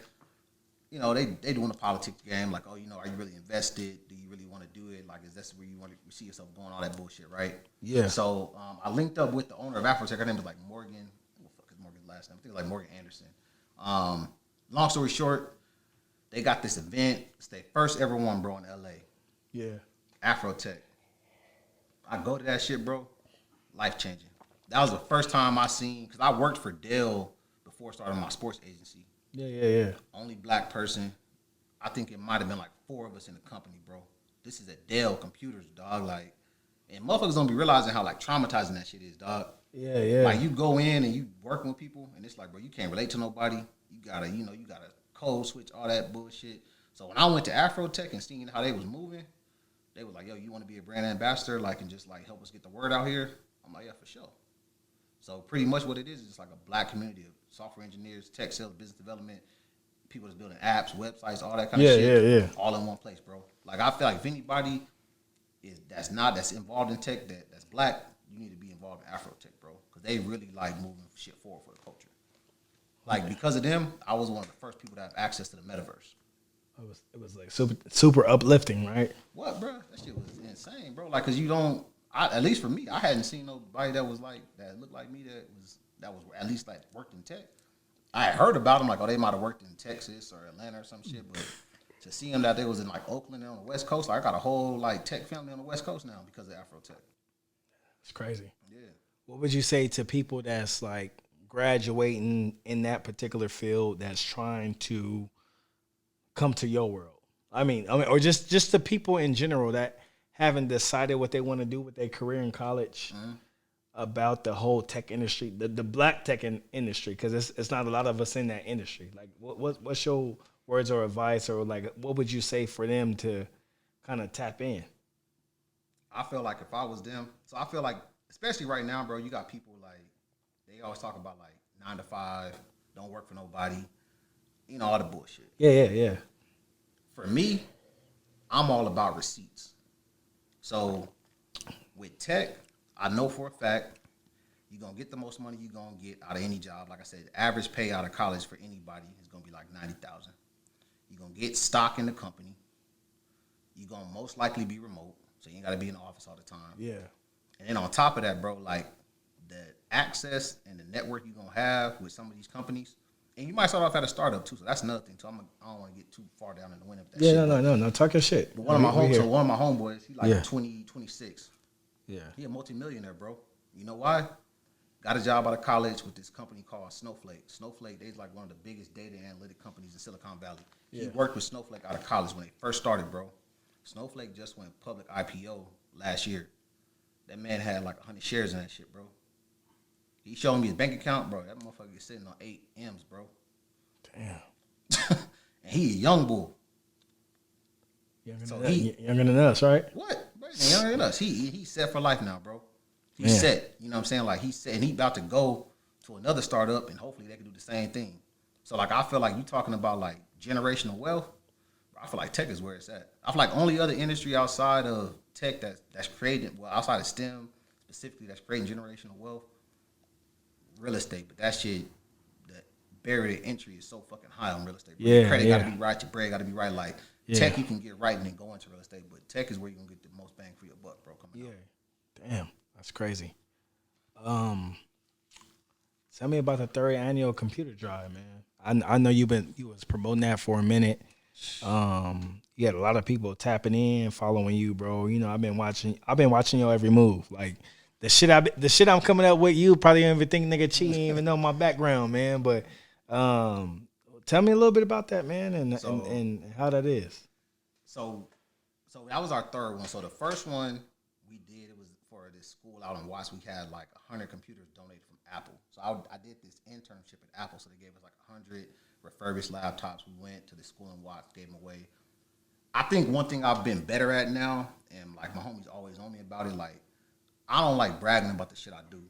They doing the politics game, like, oh, are you really invested? Do you really want to do it? Like, is this where you want to see yourself going? All that bullshit, right? Yeah. So I linked up with the owner of Afrotech. Her name was like Morgan. What the fuck is Morgan's last name? I think it was like Morgan Anderson. Long story short, they got this event. It's their first ever one, bro, in LA. Yeah. Afrotech. I go to that shit, bro. Life changing. That was the first time I seen, because I worked for Dell before starting my sports agency. Yeah. Only black person. I think it might have been like 4 of us in the company, bro. This is at Dell Computers, dog. Like, and motherfuckers don't be realizing how like traumatizing that shit is, dog. Yeah. Like you go in and you working with people, and it's like, bro, you can't relate to nobody. You gotta code switch, all that bullshit. So when I went to Afrotech and seeing how they was moving, they was like, yo, you want to be a brand ambassador, like, and just like help us get the word out here? I'm like, yeah, for sure. So pretty much what it is just like a black community of software engineers, tech sales, business development, people that's building apps, websites, all that kind of shit. Yeah. All in one place, bro. Like I feel like if anybody that's involved in tech that's black, you need to be involved in Afrotech, bro, because they really like moving shit forward for the culture. Like because of them, I was one of the first people to have access to the metaverse. It was like super uplifting, right? What, bro? That shit was insane, bro. Like, cause at least for me, I hadn't seen nobody that looked like me that was at least like worked in tech. I had heard about them, like, oh, they might have worked in Texas or Atlanta or some shit, but to see them that they was in like Oakland and on the West Coast, like I got a whole like tech family on the West Coast now because of Afrotech. It's crazy. Yeah. What would you say to people that's like graduating in that particular field that's trying to come to your world? I mean, or just the people in general that haven't decided what they want to do with their career in college. Mm-hmm. About the whole tech industry, the black tech industry, because it's not a lot of us in that industry. Like, what's your words or advice, or like, what would you say for them to kind of tap in? I feel like if I was them, so I feel like, especially right now, bro, you got people like they always talk about like 9 to 5, don't work for nobody, you know, all the bullshit. Yeah. For me, I'm all about receipts. So with tech, I know for a fact you're going to get the most money you're going to get out of any job. Like I said, the average pay out of college for anybody is going to be like $90,000. You're going to get stock in the company. You're going to most likely be remote, so you ain't got to be in the office all the time. Yeah. And then on top of that, bro, like the access and the network you're going to have with some of these companies, and you might start off at a startup too, so that's another thing. So I don't want to get too far down in the wind of that shit. No, talk your shit. But one of my homeboys, he like 26. Yeah. He a multimillionaire, bro. You know why? Got a job out of college with this company called Snowflake. Snowflake, they's like one of the biggest data analytic companies in Silicon Valley. Yeah. He worked with Snowflake out of college when they first started, bro. Snowflake just went public IPO last year. That man had like 100 shares in that shit, bro. He showed me his bank account, bro. That motherfucker is sitting on 8 M's, bro. Damn. And he a young bull. Younger than us, right? What? Bro, younger than us. He's set for life now, bro. He's set. You know what I'm saying? Like he's set, and he about to go to another startup, and hopefully they can do the same thing. So like I feel like you talking about like generational wealth. I feel like tech is where it's at. I feel like only other industry outside of tech that's creating, well, outside of STEM specifically, that's creating generational wealth, real estate. But that shit, the barrier to entry is so fucking high on real estate. Bro. Your credit got to be right. Your bread got to be right. Like tech, you can get right and then go into real estate. But tech is where you're going to get the most bang for your buck, bro. Coming out. Damn. That's crazy. Tell me about the third annual computer drive, man. I know you was promoting that for a minute. You had a lot of people tapping in, following you, bro. You know, I've been watching your every move. Like the shit I'm coming up with, you probably don't even think nigga Chee ain't even know my background, man. But tell me a little bit about that, man, and how that is. So that was our third one. So the first one we did, it was for this school out in Watts. We had like 100 computers donated from Apple. So I did this internship at Apple. So they gave us like 100 refurbished laptops. We went to the school in Watts, gave them away. I think one thing I've been better at now, and like my homies always on me about it, like I don't like bragging about the shit I do.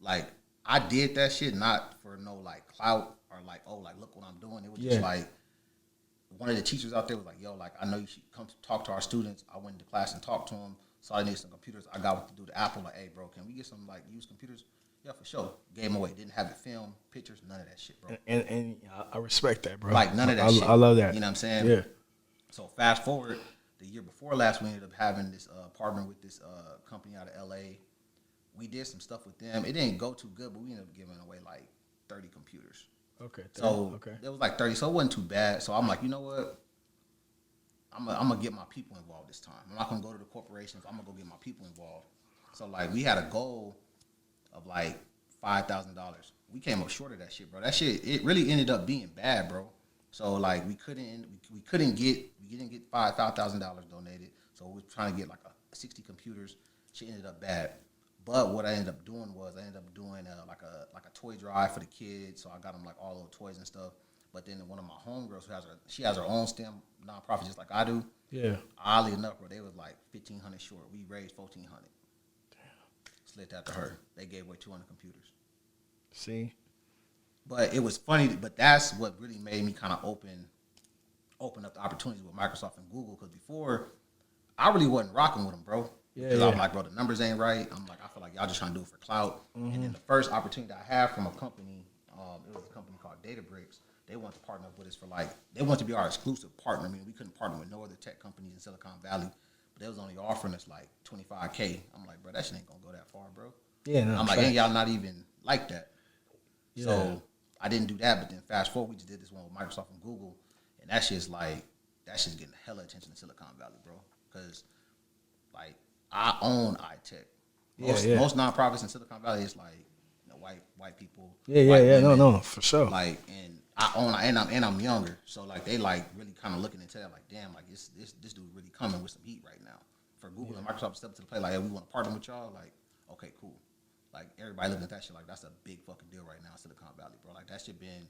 Like I did that shit not for no like clout or like, oh, like look what I'm doing. It was just like one of the teachers out there was like, yo, like I know you should come talk to our students. I went into class and talked to them. So I needed some computers. I got what to do to Apple. Like, hey, bro, can we get some like used computers? Yeah, for sure. Gave them away. Didn't have it filmed, pictures, none of that shit, bro. And I respect that, bro. Like none of that shit. I love that. You know what I'm saying? Yeah. So fast forward, the year before last, we ended up having this partner with this company out of LA. We did some stuff with them. It didn't go too good, but we ended up giving away like 30 computers. Okay. So it was like 30. So it wasn't too bad. So I'm like, you know what? I'm gonna get my people involved this time. I'm not gonna go to the corporations. I'm gonna go get my people involved. So like we had a goal of like $5,000. We came up short of that shit, bro. That shit, it really ended up being bad, bro. So like we didn't get $5,000 donated. So we were trying to get like 60 computers. Shit ended up bad. But what I ended up doing was like a toy drive for the kids. So I got them like all those toys and stuff. But then one of my homegirls she has her own STEM nonprofit just like I do. Yeah. Oddly enough, bro, they was like $1,500 short. We raised $1,400. Damn. Slid that to her. They gave away 200 computers. See. But it was funny. But that's what really made me kind of open up the opportunities with Microsoft and Google. Because before, I really wasn't rocking with them, bro. Because I'm like, bro, the numbers ain't right. I'm like, I feel like y'all just trying to do it for clout. Mm-hmm. And then the first opportunity I had from a company, it was a company called DataBricks. They wanted to partner up with us for like, they wanted to be our exclusive partner. I mean, we couldn't partner with no other tech companies in Silicon Valley, but they was only offering us like $25K. I'm like, bro, that shit ain't gonna go that far, bro. Yeah, no, I'm like, ain't y'all not even like that? Yeah. So I didn't do that, but then fast forward, we just did this one with Microsoft and Google, and that shit's getting hella attention in Silicon Valley, bro. Because like I own iTech. Most nonprofits in Silicon Valley is like, you know, white people. Women, no, for sure. Like, and I own, and I'm younger, so like they like really kind of looking into that, like, damn, like this dude really coming with some heat right now. For Google and Microsoft to step to the plate, like, hey, we want to partner with y'all, like, okay, cool. Like everybody looking at that shit, like that's a big fucking deal right now in Silicon Valley, bro. Like that shit been.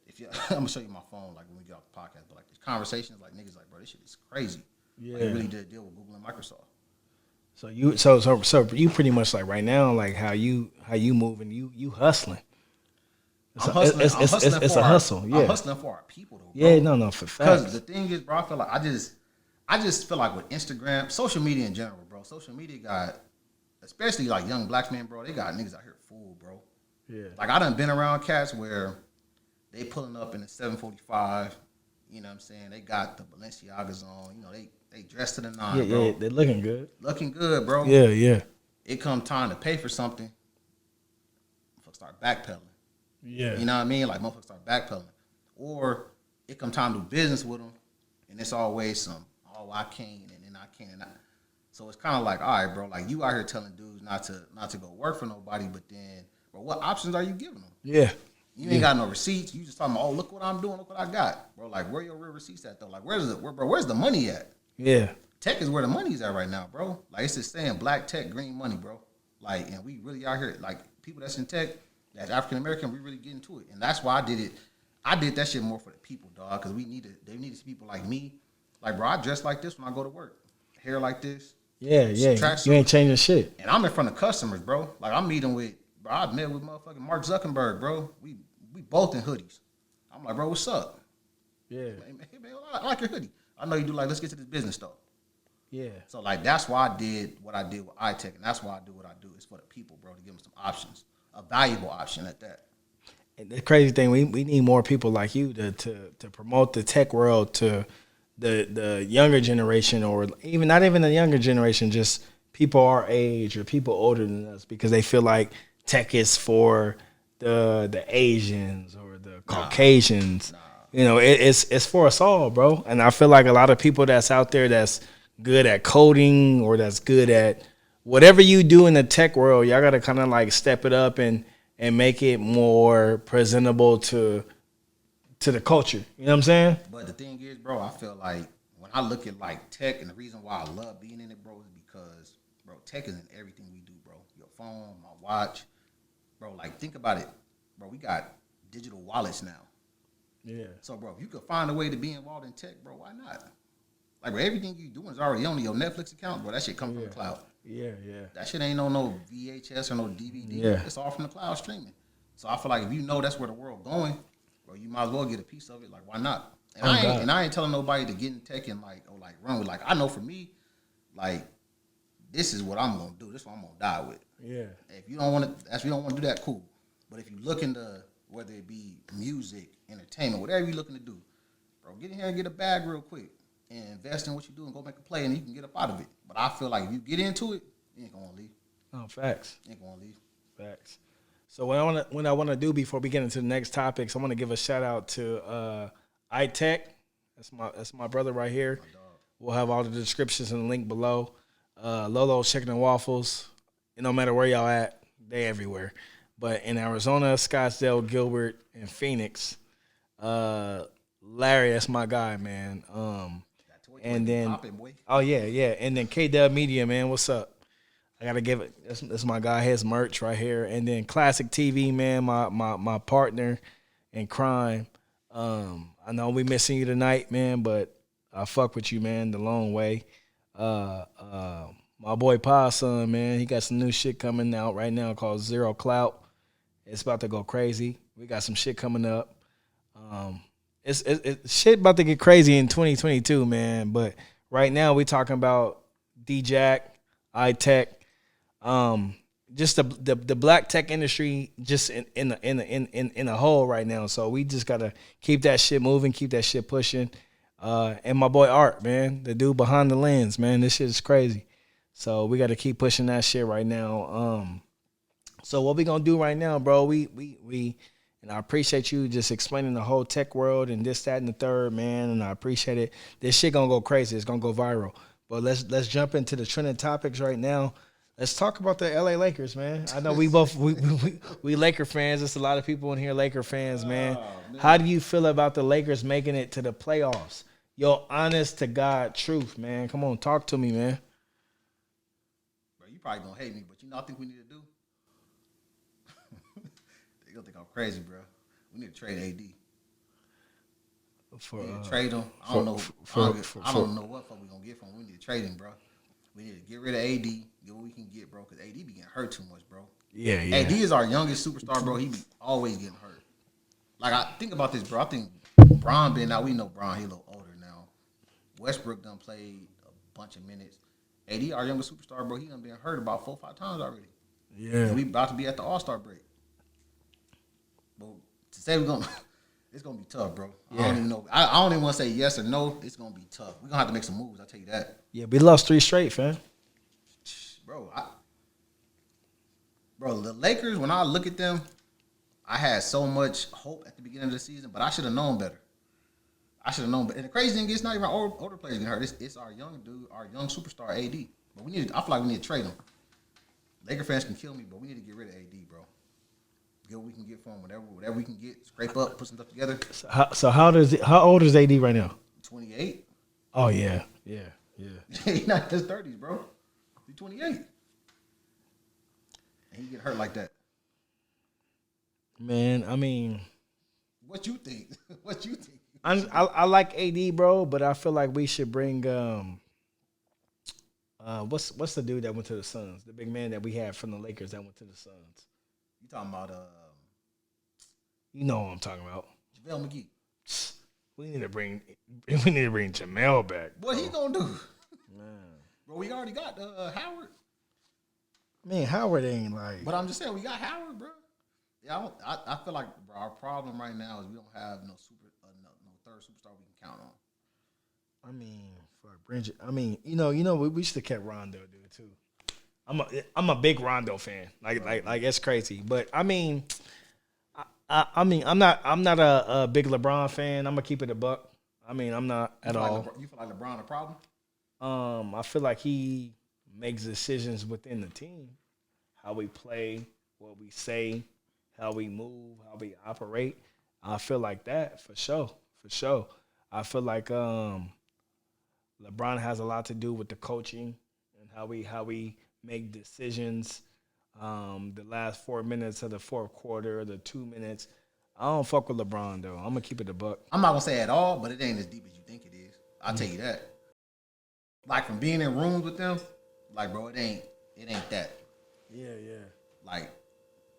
If you, I'm gonna show you my phone, like when we get off the podcast, but like these conversations, like niggas, like, bro, this shit is crazy. Yeah, like, they really did a deal with Google and Microsoft. So you you pretty much like right now, like how you moving, you hustling. It's a hustle. Yeah. I'm hustling for our people though, bro. Yeah, no, for facts. Because the thing is, bro, I feel like I just feel like with Instagram, social media in general, bro. Social media got, especially like young black men, bro. They got niggas out here fool, bro. Yeah. Like I done been around cats where they pulling up in the 745. You know what I'm saying? They got the Balenciagas on. You know, they dressed to the nine, bro. Yeah, they're looking good. Looking good, bro. Yeah. It come time to pay for something, motherfuckers start backpedaling. Yeah. You know what I mean? Like motherfuckers start backpedaling. Or it come time to do business with them, and it's always some, oh, I can't, and then I can't. And I. So it's kind of like, all right, bro, like you out here telling dudes not to go work for nobody, but then, bro, what options are you giving them? Yeah. You ain't got no receipts. You just talking about, oh, look what I'm doing, look what I got, bro. Like, where your real receipts at though? Like, where's the money at? Yeah. Tech is where the money's at right now, bro. Like it's just saying black tech, green money, bro. Like, and we really out here, like people that's in tech, that's African American, we really get into it, and that's why I did it. I did that shit more for the people, dog, because they needed people like me. Like, bro, I dress like this when I go to work, hair like this. Yeah. You ain't changing shit. And I'm in front of customers, bro. Like I'm meeting with, bro. I met with motherfucking Mark Zuckerberg, bro. We both in hoodies. I'm like, bro, what's up? Yeah. Hey, man, I like your hoodie. I know you do. Like, let's get to this business though. Yeah. So like that's why I did what I did with iTech, and that's why I do what I do. It's for the people, bro, to give them some options, a valuable option at that. And the crazy thing, we need more people like you to promote the tech world to the younger generation, or even not even the younger generation, just people our age or people older than us, because they feel like tech is for the Asians or the Caucasians. You know, it's for us all, bro. And I feel like a lot of people that's out there that's good at coding or that's good at whatever you do in the tech world, y'all gotta kind of like step it up and make it more presentable to the culture. You know what I'm saying? But the thing is, bro, I feel like when I look at like tech, and the reason why I love being in it, bro, is because, bro, tech is in everything we do, bro. Your phone, my watch, bro. Like think about it, bro. We got digital wallets now. Yeah. So, bro, if you could find a way to be involved in tech, bro, why not? Like, bro, everything you doing is already on your Netflix account, bro. That shit come from the cloud. Yeah. That shit ain't on no VHS or no DVD. Yeah. It's all from the cloud streaming. So I feel like if you know that's where the world going, bro, you might as well get a piece of it. Like, why not? And I ain't telling nobody to get in tech and like run with. Like, I know for me, like, this is what I'm gonna do. This is what I'm gonna die with. Yeah. If you don't want to do that, cool. But if you look into whether it be music, entertainment, whatever you looking to do, bro, get in here and get a bag real quick and invest in what you do and go make a play, and you can get up out of it. But I feel like if you get into it, you ain't gonna leave. Oh, facts. You ain't gonna leave. Facts. So what I want to do before we get into the next topics, I want to give a shout out to iTech. That's my brother right here. We'll have all the descriptions and the link below. Lolo's Chicken and Waffles. It no matter where y'all at, they everywhere. But in Arizona, Scottsdale, Gilbert, and Phoenix, Larry, that's my guy, man. And then, and then K-Dub Media, man, what's up? I gotta give it. That's my guy. His merch right here, and then Classic TV, man, my partner in crime. I know we missing you tonight, man, but I fuck with you, man, the long way. My boy Son, man, he got some new shit coming out right now called Zero Clout. It's about to go crazy. We got some shit coming up. It's shit about to get crazy in 2022, man. But right now we talking about DEEJACK, iTech, just the black tech industry, just in a hole right now. So we just gotta keep that shit moving, keep that shit pushing. And my boy Art, man, the dude behind the lens, man, this shit is crazy. So we gotta keep pushing that shit right now. So what we gonna do right now, bro? We and I appreciate you just explaining the whole tech world and this, that, and the third, man. And I appreciate it. This shit gonna go crazy. It's gonna go viral. But let's jump into the trending topics right now. Let's talk about the LA Lakers, man. I know we both we Laker fans. There's a lot of people in here Laker fans, man. How do you feel about the Lakers making it to the playoffs? Yo, honest to God truth, man. Come on, talk to me, man. Bro, you probably gonna hate me, but you know what I think we need to do? They gonna think I'm crazy, bro. We need to trade AD. We need to trade him. I don't know what fuck we gonna get from him. We need to trade him, bro. We need to get rid of AD, get what we can get, bro, because AD be getting hurt too much, bro. Yeah. AD is our youngest superstar, bro. He be always getting hurt. Like, I think about this, bro. I think Bron been out. We know Bron, he a little older now. Westbrook done played a bunch of minutes. AD, our youngest superstar, bro, he done been hurt about 4 or 5 times already. Yeah. And we about to be at the All-Star break. But to say it's gonna be tough, bro. Yeah. I don't even know. I don't even want to say yes or no. It's gonna be tough. We're gonna have to make some moves. I'll tell you that. Yeah, we lost 3 straight, fam. Bro, the Lakers, when I look at them, I had so much hope at the beginning of the season, but I should have known better. I should have known better. And the crazy thing is, it's not even our older players getting hurt. It's our young dude, our young superstar, AD. But I feel like we need to trade him. Laker fans can kill me, but we need to get rid of AD, bro. Get what we can get for him, whatever we can get, scrape up, put some stuff together. So how old is AD right now? 28. Oh, yeah. He's not in his 30s, bro. He's 28. And he get hurt like that. Man, I mean, what you think? What you think? I like AD, bro, but I feel like we should bring what's the dude that went to the Suns? The big man that we had from the Lakers that went to the Suns. You talking about you know what I'm talking about. JaVale McGee. We need to bring Jamel back. What he gonna do? Man. Bro, we already got Howard. I mean, Howard ain't like. But I'm just saying, we got Howard, bro. Yeah, I feel like, bro, our problem right now is we don't have no third superstar we can count on. I mean, for Bridget. I mean, we should have kept Rondo, dude, too. I'm a big Rondo fan. Like it's crazy. But I mean, I'm not a big LeBron fan. I'm gonna keep it a buck. I mean, I'm not at all. You feel like LeBron a problem? I feel like he makes decisions within the team, how we play, what we say, how we move, how we operate. I feel like that for sure. I feel like LeBron has a lot to do with the coaching and how we make decisions. The last 4 minutes of the fourth quarter, the 2 minutes. I don't fuck with LeBron though. I'm gonna keep it a buck. I'm not gonna say at all, but it ain't as deep as you think it is. I'll tell you that. Like from being in rooms with them, like bro, it ain't that. Yeah. Like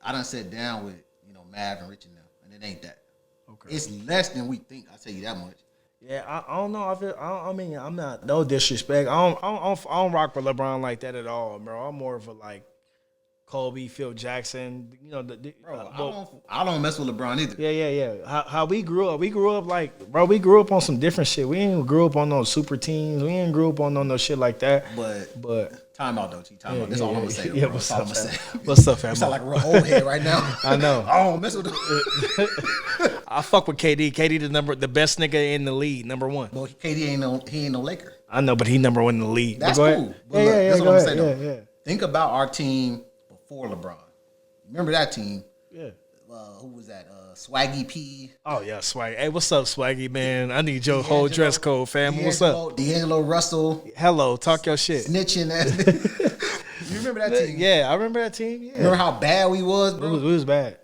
I done sat down with Mav and Rich and them, and it ain't that. Okay. It's less than we think. I'll tell you that much. Yeah, I don't know. I mean, I'm not no disrespect. I don't rock with LeBron like that at all, bro. I'm more of a like Kobe, Phil Jackson. I don't mess with LeBron either. Yeah. How we grew up like, bro. We grew up on some different shit. We ain't grew up on those super teams. We ain't grew up on no shit like that. But time out though, T. Time out. That's all I'm gonna say. Yeah, bro. what's up, fam? What's up, fam? You sound like a real old head right now. I know. I don't mess with him. I fuck with KD. KD the best nigga in the league, number one. Well, KD ain't no Laker. I know, but he number one in the league. That's cool. But look, that's what I'm saying though. Yeah. Think about our team before LeBron. Remember that team? Yeah. Who was that? Swaggy P. Oh yeah, Swaggy. Hey, what's up, Swaggy man? I need your whole dress code, fam. What's up? D'Angelo Russell. Hello, talk your shit. Snitching ass. You remember that team? Yeah, I remember that team. Yeah. Remember how bad we was, bro? We was bad.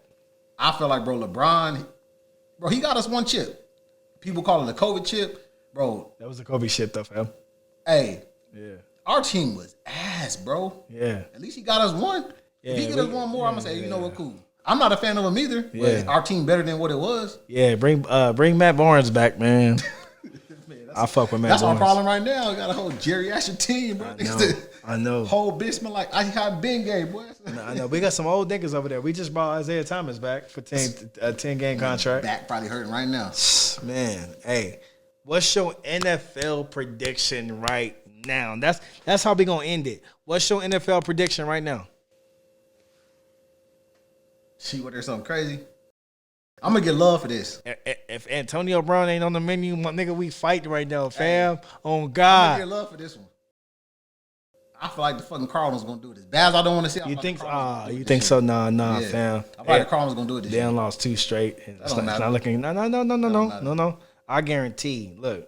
I feel like, bro, LeBron, bro, he got us one chip. People call it a COVID chip, bro. That was the Kobe shit, though, fam. Hey, yeah, our team was ass, bro. Yeah, at least he got us one. Yeah, if he get us one more, I'm gonna say, you know what, cool. I'm not a fan of him either. But our team better than what it was. Yeah, bring Matt Barnes back, man. I fuck with Matt. That's Barnes. our problem right now. We got a whole geriatric team, bro. I know. Whole bitch smell like I have been gay, boy. I know. We got some old niggas over there. We just brought Isaiah Thomas back for a 10-game contract. Back probably hurting right now. Man, hey, what's your NFL prediction right now? That's how we gonna end it. What's your NFL prediction right now? See what there's something crazy. I'm gonna get love for this. If Antonio Brown ain't on the menu, my nigga, we fighting right now, fam. On God. I'm gonna get love for this one. I feel like the fucking Cardinals gonna do this. Bad as I don't want to see. You think? You think so? Nah, yeah. fam. I feel like the Cardinals gonna do it this year. They year. lost 2 straight. And it's not looking. No. I guarantee. Look.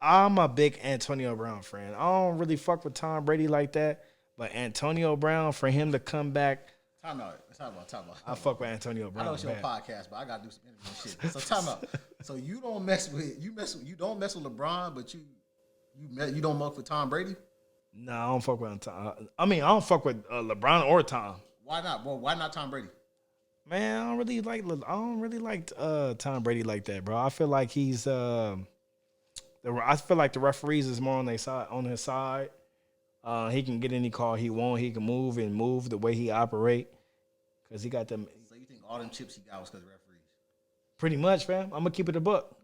I'm a big Antonio Brown fan. I don't really fuck with Tom Brady like that, but Antonio Brown, for him to come back. Time out. I fuck with Antonio Brown. I know it's your podcast, but I gotta do some interview shit. So time out. So you don't mess with LeBron, but you You don't fuck with Tom Brady? No, I don't fuck with Tom. I mean, I don't fuck with LeBron or Tom. Why not, bro? Why not Tom Brady? Man, I don't really like Tom Brady like that, bro. I feel like he's I feel like the referees is more on his side. He can get any call he want. He can move the way he operate because he got them. So you think all them chips he got was because of referees? Pretty much, fam. I'm gonna keep it a buck.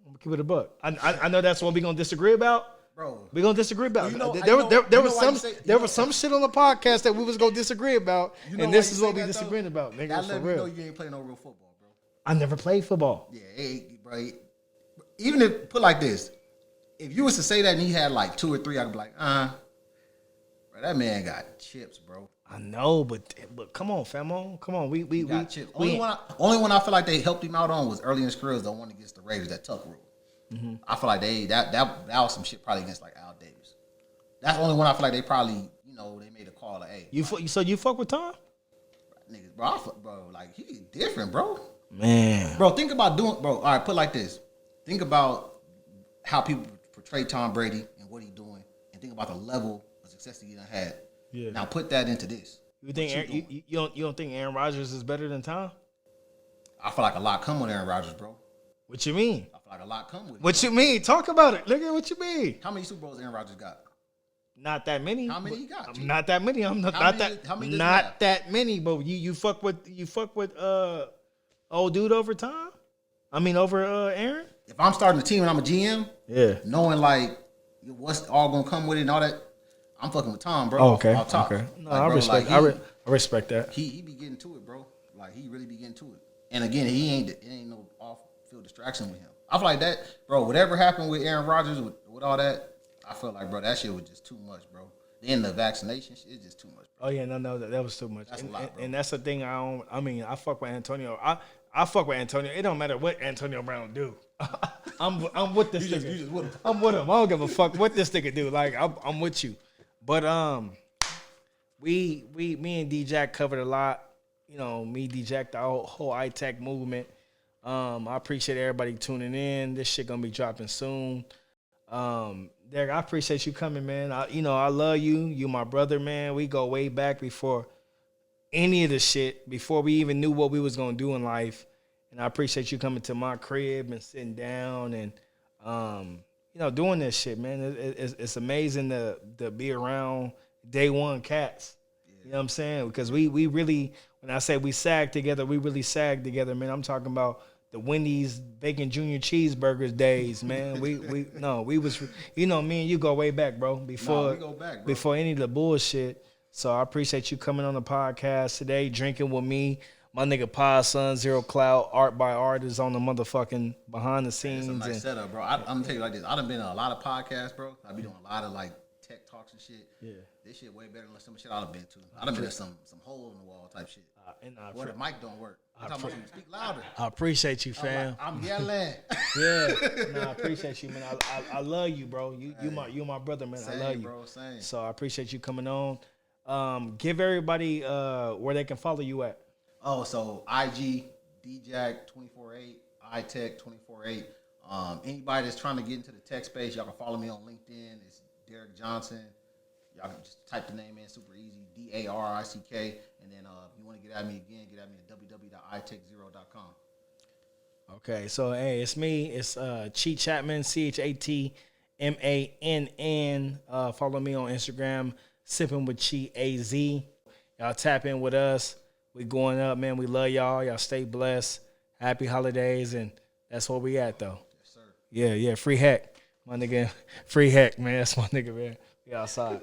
I know that's what we gonna disagree about. Bro, We're gonna disagree about. Well, There was some shit on the podcast that we was gonna disagree about, and this is what we disagreeing about, nigga. That For let me real. know you ain't playing no real football, bro. I never played football. Yeah, bro. Even if put like this, if you was to say that and he had like 2 or 3, I'd be like, bro, that man got chips, bro. I know, but come on, fam, come on. We got chips. Only one I feel like they helped him out on was early in his career was the one against the Raiders, that Tuck rule. Mm-hmm. I feel like that was some shit probably against like Al Davis. That's the only one I feel like they probably they made a call like, hey, so you fuck with Tom? Niggas, bro, like he different, bro. Man, bro, think about doing, bro. All right, put it like this. Think about how people portray Tom Brady and what he doing, and think about the level of success that he done had. Yeah. Now put that into this. You think you don't think Aaron Rodgers is better than Tom? I feel like a lot come with Aaron Rodgers, bro. What you mean? I feel like a lot come with it. What you mean? Talk about it, nigga. What you mean? How many Super Bowls Aaron Rodgers got? Not that many. How many he got? Not that many. I'm not that. How many not that many. But you fuck with old dude over Tom. I mean over Aaron. If I'm starting a team and I'm a GM, yeah, knowing like what's all gonna come with it and all that, I'm fucking with Tom, bro. Oh, okay. Off top. Okay. No, like, I respect. I respect that. He be getting to it, bro. Like he really be getting to it. And again, it ain't no off field distraction with him. I feel like that, bro. Whatever happened with Aaron Rodgers with all that, I feel like, bro, that shit was just too much, bro. Then the vaccination shit is just too much, bro. Oh yeah, no, that was too much. That's a lot, bro. And that's the thing. I fuck with Antonio. I fuck with Antonio. It don't matter what Antonio Brown do. I'm with this nigga. You just with him. I'm with him. I don't give a fuck what this nigga do. Like I'm with you. But me and D-Jack covered a lot. Me, D-Jack, the whole iTech movement. I appreciate everybody tuning in. This shit gonna be dropping soon. Derek, I appreciate you coming, man. I love you. You my brother, man. We go way back before any of the shit, before we even knew what we was gonna do in life. And I appreciate you coming to my crib and sitting down and doing this shit, man. It's amazing to be around day one cats. Yeah. You know what I'm saying? Because we really, when I say we sag together, we really sag together, man. I'm talking about the Wendy's Bacon Junior Cheeseburgers days, man. we was, me and you go way back, bro. Before we go back, bro. Before any of the bullshit. So I appreciate you coming on the podcast today, drinking with me. My nigga Pod Son, Zero Cloud, Art by Art is on the motherfucking behind the scenes. It's a nice setup, bro. I'm gonna tell you like this. I done been in a lot of podcasts, bro. I be doing a lot of like tech talks and shit. Yeah. This shit way better than some shit I done been to. I done been to some hole in the wall type shit. Where the mic don't work. I'm talking about you speak louder. I appreciate you, fam. I'm yelling. Yeah. I appreciate you, man. I love you, bro. You my brother, man. Same, I love you. Bro, same. So I appreciate you coming on. Give everybody where they can follow you at. Oh, so IG, DEEJACK24x8, iTech24x8. Anybody that's trying to get into the tech space, y'all can follow me on LinkedIn. It's Derek Johnson. Y'all can just type the name in, super easy, DARICK. And then if you want to get at me again, get at me at www.itech0.com. Okay, so hey, it's me. It's Chee Chatman, CHATMANN. Follow me on Instagram, Sipping with Chee AZ. Y'all tap in with us. We going up, man. We love y'all. Y'all stay blessed. Happy holidays, and that's where we at, though. Yes, sir. Yeah. Free heck, my nigga. Free heck, man. That's my nigga, man. We outside.